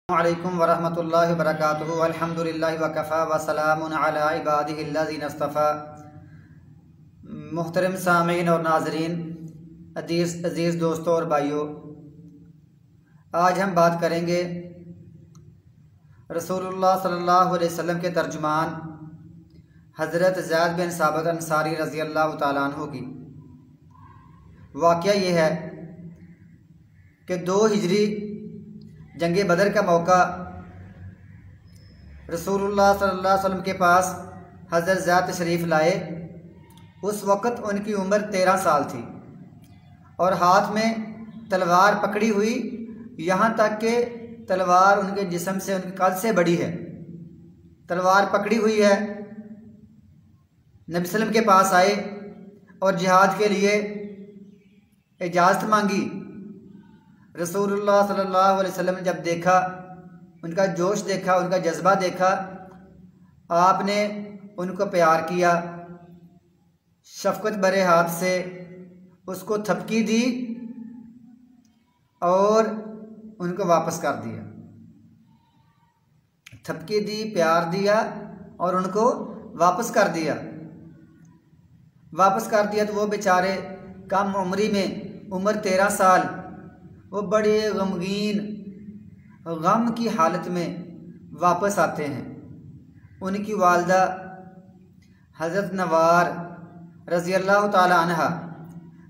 अस्सलामुअलैकुम वरहमतुल्लाहि वबरकातुहू अल्हम्दुलिल्लाहि वकफ़ा वसलामुन अला इबादिहिल्लज़ीना इस्तफ़ा। मुहतरम सामीन और नाज़रीन, अज़ीज़ दोस्तों और भाइयों, आज हम बात करेंगे रसूलुल्लाह सल्लल्लाहु अलैहि वसल्लम के तर्जुमान हज़रत ज़ैद बिन साबित अंसारी रज़ियल्लाहु ताला अन्हु की। वाक़या ये है कि 2 हिजरी जंग बदर का मौका रसूलुल्लाह सल्लल्लाहु अलैहि वसल्लम के पास हज़रत ज़ैद तशरीफ़ लाए। उस वक़्त उनकी उम्र 13 साल थी और हाथ में तलवार पकड़ी हुई, यहाँ तक कि तलवार उनके जिस्म से, उनके कद से बड़ी है। तलवार पकड़ी हुई है। नबी सल्लम के पास आए और जिहाद के लिए इजाज़त मांगी। रसूलुल्लाह सल्लल्लाहु अलैहि वसल्लम ने जब देखा, उनका जोश देखा, उनका जज्बा देखा, आपने उनको प्यार किया, शफ़क़त भरे हाथ से उसको थपकी दी और उनको वापस कर दिया। थपकी दी, प्यार दिया और उनको वापस कर दिया। वापस कर दिया तो वो बेचारे कम उम्री में, उम्र 13 साल, वो बड़े गमगीन, गम की हालत में वापस आते हैं। उनकी वालदा हज़रत नवार रज़ियल्लाहु ताला अन्हा,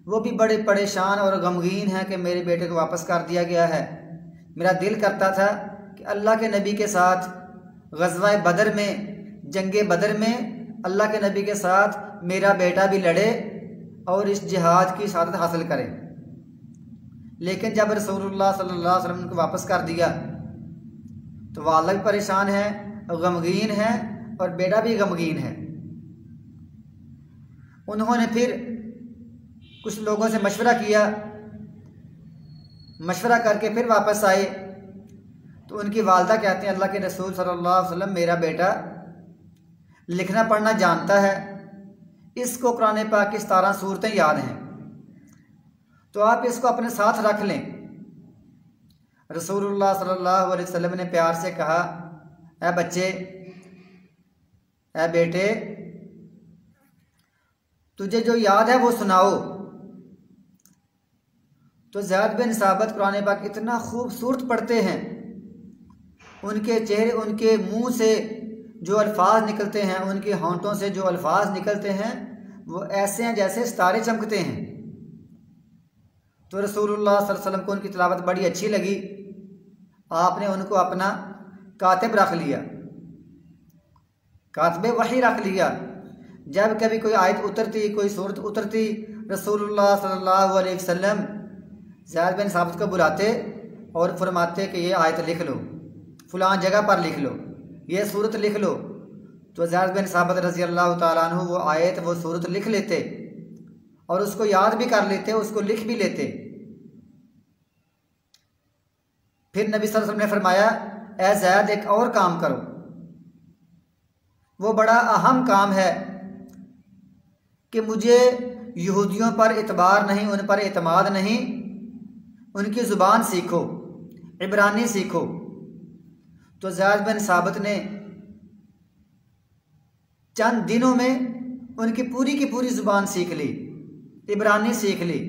वो भी बड़े परेशान और गमगीन हैं कि मेरे बेटे को वापस कर दिया गया है। मेरा दिल करता था कि अल्लाह के नबी के साथ ग़ज़वा बदर में, जंग बदर में अल्लाह के नबी के साथ मेरा बेटा भी लड़े और इस जिहाद की शहादत हासिल करे। लेकिन जब रसूलुल्लाह सल्लल्लाहु अलैहि वसल्लम ने उनको वापस कर दिया तो वालिद भी परेशान है, गमगीन है और बेटा भी गमगीन है। उन्होंने फिर कुछ लोगों से मशवरा किया, मशवरा करके फिर वापस आए तो उनकी वालदा कहते हैं, अल्लाह के रसूल सल्लल्लाहु अलैहि वसल्लम, मेरा बेटा लिखना पढ़ना जानता है, इसको कुरान पाक की 17 सूरतें याद हैं, तो आप इसको अपने साथ रख लें। रसूलुल्लाह सल्लल्लाहु अलैहि वसल्लम ने प्यार से कहा, ऐ बच्चे, ऐ बेटे, तुझे जो याद है वो सुनाओ। तो ज़ैद बिन साबित कुरान पाक इतना खूबसूरत पढ़ते हैं, उनके चेहरे, उनके मुंह से जो अल्फाज निकलते हैं, उनके होंठों से जो अल्फाज निकलते हैं, वो ऐसे हैं जैसे सितारे चमकते हैं। तो रसूलुल्लाह सल्लल्लाहु अलैहि वसल्लम को उनकी तिलावत बड़ी अच्छी लगी। आपने उनको अपना कातिब रख लिया, कातिब वही रख लिया। जब कभी कोई आयत उतरती, कोई सूरत उतरती, रसूलुल्लाह सल्लल्लाहु अलैहि वसल्लम ज़ैद बिन साबित को बुलाते और फरमाते कि ये आयत लिख लो, फ़लाँ जगह पर लिख लो, ये सूरत लिख लो। तो ज़ैद बिन साबित रज़ियल्लाहु ताला अन्हु वो आयत, वो सूरत लिख लेते और उसको याद भी कर लेते, उसको लिख भी लेते। फिर नबी सल्लल्लाहु अलैहि वसल्लम ने फरमाया, ऐ ज़ैद, एक और काम करो, वो बड़ा अहम काम है कि मुझे यहूदियों पर इतबार नहीं, उन पर एतमाद नहीं, उनकी ज़ुबान सीखो, इब्रानी सीखो। तो ज़ैद बिन साबित ने चंद दिनों में उनकी पूरी की पूरी ज़ुबान सीख ली, इब्रानी सीख ली।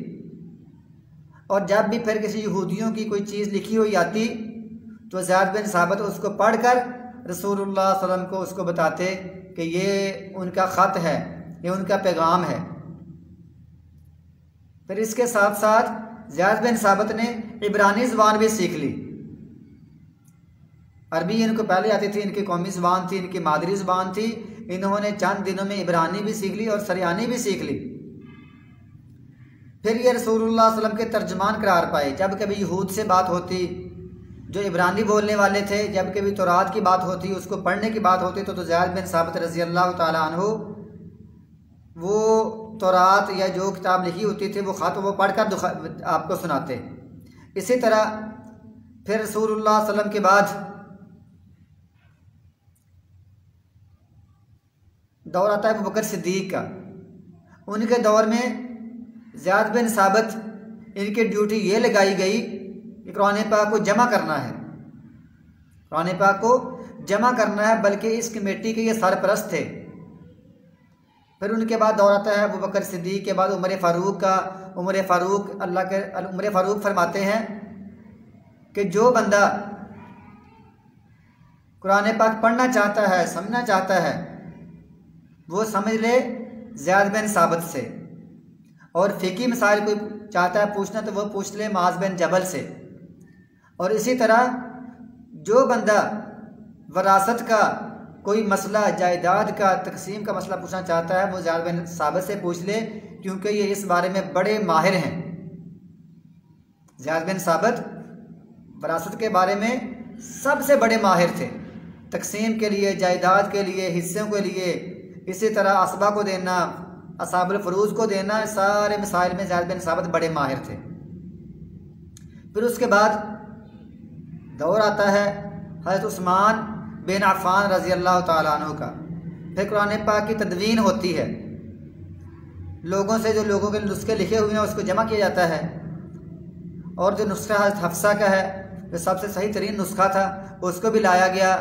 और जब भी फिर किसी यहूदियों की कोई चीज़ लिखी हुई आती तो ज़ैद बिन साबित उसको पढ़कर रसूलुल्लाह सल्लल्लाहु अलैहि वसल्लम को उसको बताते कि ये उनका ख़त है, ये उनका पैगाम है। फिर इसके साथ साथ ज़ैद बिन साबित ने इब्रानी ज़ुबान भी सीख ली। अरबी इनको पहले आती थी, इनकी कौमी ज़ुबान थी, इनकी मादरी ज़ुबान थी। इन्होंने चंद दिनों में इब्रानी भी सीख ली और सरियानी भी सीख ली। फिर ये रसूलुल्लाह सल्लल्लाहु अलैहि वसल्लम के तर्जमान करार पाए। जब कभी यहूद से बात होती जो इब्रानी बोलने वाले थे, जब कभी तौरात की बात होती, उसको पढ़ने की बात होती, तो ज़ैद बिन साबित रज़ियल्लाहु ताला अन्हु वो तौरात या जो किताब लिखी होती थी, वो ख़त वो पढ़कर आपको सुनाते। इसी तरह फिर रसूलुल्लाह सल्लल्लाहु अलैहि वसल्लम के बाद दौर आता है अबू बकर सिद्दीक़ का। उनके दौर में ज़ैद बिन साबित, इनकी ड्यूटी ये लगाई गई कि कुरान पाक को जमा करना है। कुरान पाक को जमा करना है, बल्कि इस कमेटी के ये सरपरस्त थे। फिर उनके बाद दौर आता है अबू बकर सिद्दीक के बाद उमर फ़ारूक का। उमर फ़ारूक फरमाते हैं कि जो बंदा कुरान पाक पढ़ना चाहता है, समझना चाहता है, वो समझ ले ज़ैद बिन साबित से, और फ़िकी मसाइल कोई चाहता है पूछना तो वो पूछ ले मुआज़ बिन जबल से। और इसी तरह जो बंदा वरासत का कोई मसला, जायदाद का, तकसीम का मसला पूछना चाहता है, वो ज़ैद बिन साबित से पूछ ले, क्योंकि ये इस बारे में बड़े माहिर हैं। ज़ैद बिन साबित वरासत के बारे में सबसे बड़े माहिर थे, तकसीम के लिए, जायदाद के लिए, हिस्सों के लिए, इसी तरह असबा को देना, असाबुल फरूज को देना, सारे मसाइल में ज़ैद बिन साबित बड़े माहिर थे। फिर उसके बाद दौर आता है हज़रत उस्मान बिन अफ़्फ़ान रज़ी अल्लाह ताला अन्हु का। फिर कुरान पाक की तदवीन होती है, लोगों से जो लोगों के नुस्खे लिखे हुए हैं उसको जमा किया जाता है, और जो नुस्खा हज़रत हफ्सा का है जो सबसे सही तरीन नुस्खा था उसको भी लाया गया।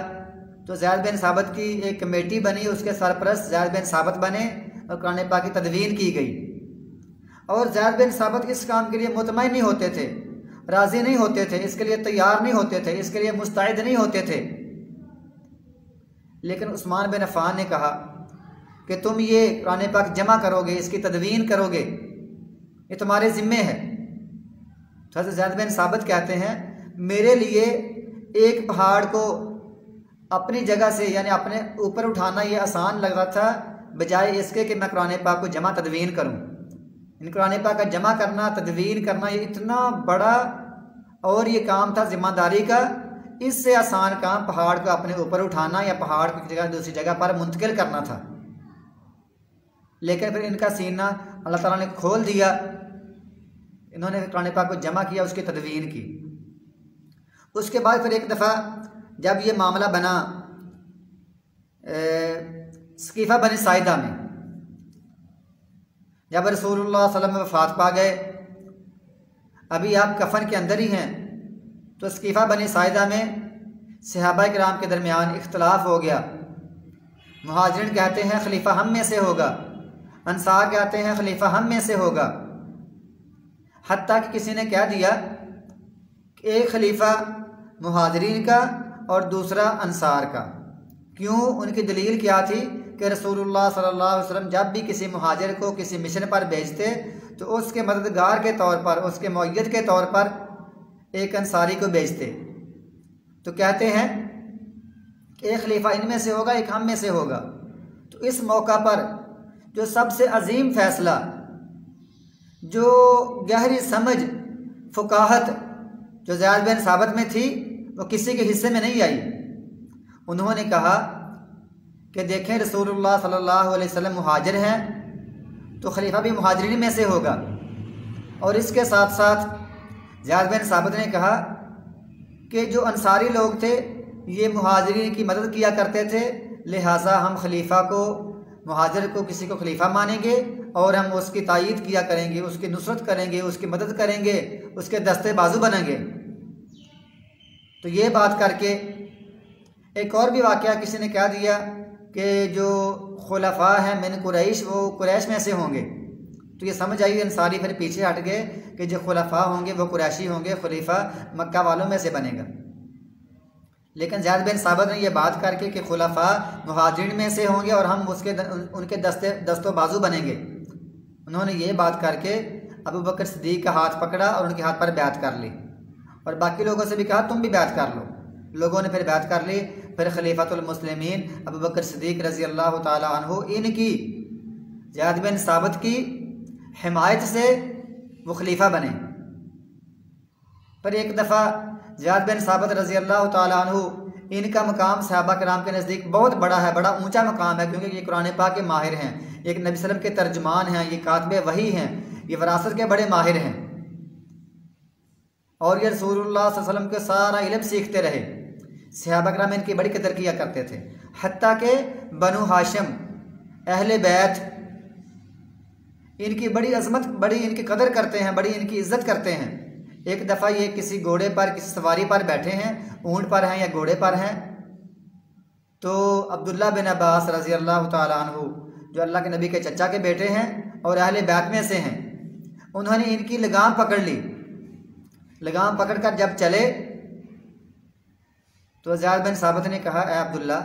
तो ज़ैद बिन साबित की एक कमेटी बनी, उसके सरपरस्त ज़ैद बिन साबित बने और कुरान पाक की तदवीन की गई। और ज़ैद बिन साबित इस काम के लिए मुतमईन नहीं होते थे, राज़ी नहीं होते थे, इसके लिए तैयार नहीं होते थे, इसके लिए मुस्तैद नहीं होते थे। लेकिन उस्मान बिन अफ़्फ़ान ने कहा कि तुम ये कुरान पाक जमा करोगे, इसकी तदवीन करोगे, ये तुम्हारे ज़िम्मे है। तो हज़रत ज़ैद बिन साबित कहते हैं मेरे लिए एक पहाड़ को अपनी जगह से यानी अपने ऊपर उठाना ये आसान लग रहा था, बजाय इसके कि मैं कुरान पाक को जमा तदवीन करूँ। इन कुरान पाक का जमा करना, तदवीन करना, ये इतना बड़ा और ये काम था ज़िम्मेदारी का, इससे आसान काम पहाड़ को अपने ऊपर उठाना या पहाड़ को जगह दूसरी जगह पर मुंतकिल करना था। लेकिन फिर इनका सीना अल्लाह ताला ने खोल दिया, इन्होंने कुरान पाक को जमा किया, उसकी तदवीन की। उसके बाद फिर एक दफ़ा जब ये मामला बना सकीफ़ा बनी साइदा में, जब रसूलुल्लाह सल्लल्लाहु अलैहि वसल्लम वफ़ात पा गए, अभी आप कफन के अंदर ही हैं, तो सकीफ़ा बनी साइदा में सहाबा किराम के दरमियान इख्तलाफ हो गया। मुहाजिरीन कहते हैं खलीफा हम में से होगा, अंसार कहते हैं खलीफा हम में से होगा। हत्ता कि किसी ने कह दिया कि एक खलीफा मुहाजिरीन का और दूसरा अंसार का। क्यों? उनकी दलील क्या थी कि रसूलुल्लाह सल्लल्लाहु अलैहि वसल्लम जब भी किसी मुहाजिर को किसी मिशन पर भेजते तो उसके मददगार के तौर पर, उसके मुअय्यद के तौर पर एक अंसारी को भेजते। तो कहते हैं कि एक खलीफा इनमें से होगा, एक हम में से होगा। तो इस मौका पर जो सबसे अजीम फ़ैसला, जो गहरी समझ, फ़ुकाहत जो ज़ैद बिन साबित में थी, वो किसी के हिस्से में नहीं आई। उन्होंने कहा कि देखें रसूलुल्लाह सल्लल्लाहु अलैहि वसल्लम मुहाजिर हैं, तो खलीफा भी मुहाजिरीन में से होगा। और इसके साथ साथ ज़ैद बिन साबित ने कहा कि जो अंसारी लोग थे ये मुहाजिरीन की मदद किया करते थे, लिहाजा हम खलीफा को, मुहाजिर को, किसी को खलीफा मानेंगे और हम उसकी तायीद किया करेंगे, उसकी नुसरत करेंगे, उसकी मदद करेंगे, उसके दस्ते बाजू बनेंगे। तो ये बात करके एक और भी वाक़या किसी ने कह दिया कि जो खुलफा हैं मिन कुरैश, वो कुरैश में से होंगे। तो ये समझ आई अंसारी फिर पीछे हट गए कि जो खुलफा होंगे वो कुरैशी होंगे, खलीफा मक्का वालों में से बनेगा। लेकिन ज़ैद बिन साबित ने यह बात करके कि खुलफा मुहाजिरीन में से होंगे और हम उनके दस्तों बाजू बनेंगे, उन्होंने ये बात करके अबू बकर सिद्दीक का हाथ पकड़ा और उनके हाथ पर बैत कर ली, और बाकी लोगों से भी कहा तुम भी बैत कर लो। लोगों ने फिर बैत कर ली। फिर खलीफतुल मुस्लिमीन अबू बकर सिद्दीक रज़ी अल्लाह ताला अन्हु, इनकी ज़ैद बिन साबित की हिमायत से वो खलीफा बने। पर एक दफ़ा ज़ैद बिन साबित रज़ी अल्लाह ताला अन्हु, इनका मकाम सहाबा किराम के नज़दीक बहुत बड़ा है, बड़ा ऊंचा मकाम है, क्योंकि ये कुरान पाक के माहिर हैं, एक नबी सल्लम के तर्जमान हैं, ये कातिबे वही हैं, ये विरासत के बड़े माहिर हैं, और ये रसूलुल्लाह सल्लल्लाहु अलैहि वसल्लम के सारा इल्म सीखते रहे। सहाबा किराम इनकी बड़ी कदर किया करते थे, हत्ता के बनु हाशिम अहले बैत इनकी बड़ी अजमत, बड़ी इनकी कदर करते हैं, बड़ी इनकी इज्जत करते हैं। एक दफ़ा ये किसी घोड़े पर, किसी सवारी पर बैठे हैं, ऊँट पर हैं या घोड़े पर हैं, तो अब्दुल्ला बिन अब्बास रज़ी अल्लाह तआला अन्हु जो अल्लाह के नबी के चचा के बेटे हैं और अहले बैत में से हैं, उन्होंने इनकी लगाम पकड़ ली। लगाम पकड़कर जब चले तो ज़ैद बिन साबित ने कहा, ए अब्दुल्ला,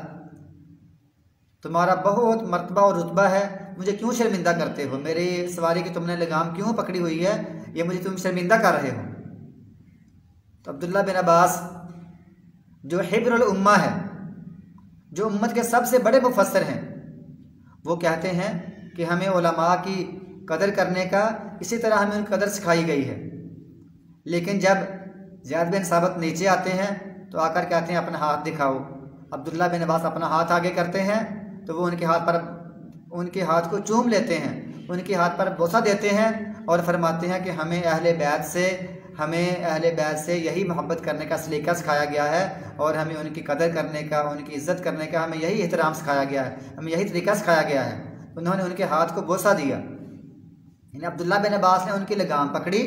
तुम्हारा बहुत मर्तबा और रुतबा है, मुझे क्यों शर्मिंदा करते हो? मेरी सवारी की तुमने लगाम क्यों पकड़ी हुई है? ये मुझे तुम शर्मिंदा कर रहे हो। तो अब्दुल्ला बिन अब्बास जो हिब्रुल उम्मा है, जो उम्मत के सबसे बड़े मुफस्सिर हैं, वो कहते हैं कि हमें उलमा की कदर करने का, इसी तरह हमें उनकी कदर सिखाई गई है। लेकिन जब ज़ैद बिन साबित नीचे आते हैं तो आकर कहते हैं अपना हाथ दिखाओ। अब्दुल्ला बिन अब्बास अपना हाथ आगे करते हैं तो वो उनके हाथ को चूम लेते हैं, उनके हाथ पर बोसा देते हैं और फरमाते हैं कि हमें अहले बैत से यही मोहब्बत करने का सलीका सिखाया गया है और हमें उनकी कदर करने का, उनकी इज़्ज़त करने का हमें यही एहतराम सिखाया गया है, हमें यही तरीका सिखाया गया है। उन्होंने उनके हाथ को बोसा दिया। अब्दुल्ला बिन अब्बास ने उनकी लगाम पकड़ी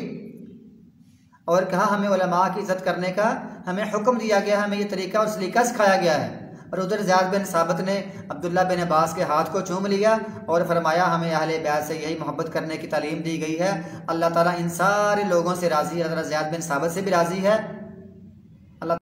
और कहा, हमें उलमा की इज़्ज़त करने का हमें हुक्म दिया गया है, हमें ये तरीका और सलीका सिखाया गया है। और उधर ज़ैद बिन साबित ने अब्दुल्ला बिन अब्बास के हाथ को चूम लिया और फरमाया, हमें अहले बैत से यही मोहब्बत करने की तालीम दी गई है। अल्लाह ताला इन सारे लोगों से राज़ी है, हज़रत ज़ैद बिन साबित से भी राज़ी है